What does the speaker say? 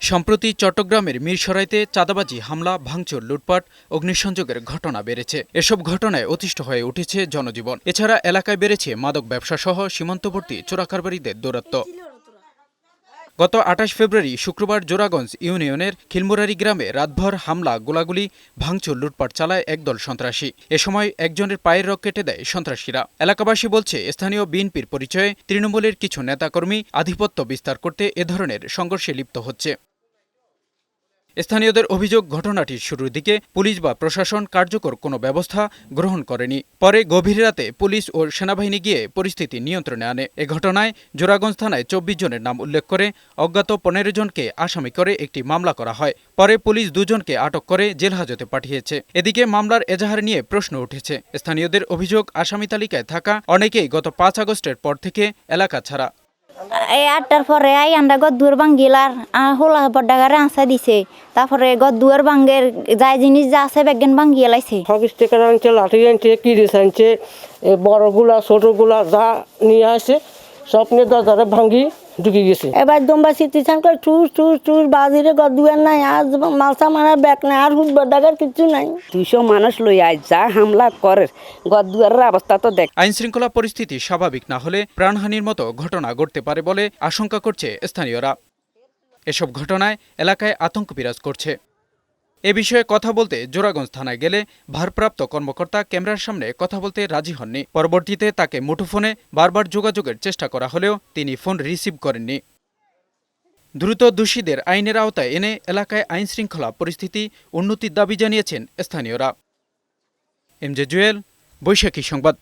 সম্প্রতি চট্টগ্রামের মিরসরাইতে চাঁদাবাজি, হামলা, ভাঙচুর, লুটপাট, অগ্নিসংযোগের ঘটনা বেড়েছে। এসব ঘটনায় অতিষ্ঠ হয়ে উঠেছে জনজীবন। এছাড়া এলাকায় বেড়েছে মাদক ব্যবসা সহ সীমান্তবর্তী চোরাকারবারিদের দৌরাত্ম্য। গত ২৮ ফেব্রুয়ারি শুক্রবার জোড়াগঞ্জ ইউনিয়নের খিলমুরারি গ্রামে রাতভর হামলা, গোলাগুলি, ভাঙচুর, লুটপাট চালায় একদল সন্ত্রাসী। এ সময় একজনের পায়ের রগ কেটে দেয় সন্ত্রাসীরা। এলাকাবাসী বলছে, স্থানীয় বিএনপির পরিচয়ে তৃণমূলের কিছু নেতাকর্মী আধিপত্য বিস্তার করতে এ ধরনের সংঘর্ষে লিপ্ত হচ্ছে। স্থানীয়দের অভিযোগ, ঘটনাটির শুরুর দিকে পুলিশ বা প্রশাসন কার্যকর কোনো ব্যবস্থা গ্রহণ করেনি। পরে গভীর রাতে পুলিশ ও সেনাবাহিনী গিয়ে পরিস্থিতি নিয়ন্ত্রণে আনে। এ ঘটনায় জোড়াগঞ্জ থানায় ২৪ জনের নাম উল্লেখ করে অজ্ঞাত ১৫ জনকে আসামি করে একটি মামলা করা হয়। পরে পুলিশ ২ জনকে আটক করে জেলহাজতে পাঠিয়েছে। এদিকে মামলার এজাহার নিয়ে প্রশ্ন উঠেছে। স্থানীয়দের অভিযোগ, আসামি তালিকায় থাকা অনেকেই গত ৫ আগস্টের পর থেকে এলাকা ছাড়া। এই ৮টার পরে আমরা দুয়ার ভাঙ্গিলার হোলা বড্ডাগারে আঁচা দিছে। তারপরে দুয়ার ভাঙ্গের যাই জিনিস যা আছে বেগেন ভাঙ্গিয়ে লাইছে। হকিস টেকার আনছে, লাঠি আনছে, কিরিস আনছে, বড়গুলা ছোটগুলা যা নিয়ে আসে সব নিয়ে দরজারে ভাঙ্গি ঢুকে গেছে। এবার দম্বা সিটিশন করে চুর চুর চুর বাজিরে দুয়ার নাই, আর মালসা মারা ব্যাগ নাই, আর বড্ডাগার কিছু নাই। ২০০ মানুষ লই আয় যা হামলা করে, দুয়ারের অবস্থা তো দেখ। আইন শৃঙ্খলা পরিস্থিতি স্বাভাবিক না হলে প্রাণহানির মতো ঘটনা ঘটতে পারে বলে আশঙ্কা করছে স্থানীয়রা। এসব ঘটনায় এলাকায় আতঙ্ক বিরাজ করছে। এ বিষয়ে কথা বলতে জোড়াগঞ্জ থানায় গেলে ভারপ্রাপ্ত কর্মকর্তা ক্যামেরার সামনে কথা বলতে রাজি হননি। পরবর্তীতে তাকে মুঠোফোনে বারবার যোগাযোগের চেষ্টা করা হলেও তিনি ফোন রিসিভ করেননি। দ্রুত দোষীদের আইনের আওতায় এনে এলাকায় আইন শৃঙ্খলা পরিস্থিতি উন্নতির দাবি জানিয়েছেন স্থানীয়রা। এমজে জুয়েল, বৈশাখী সংবাদ।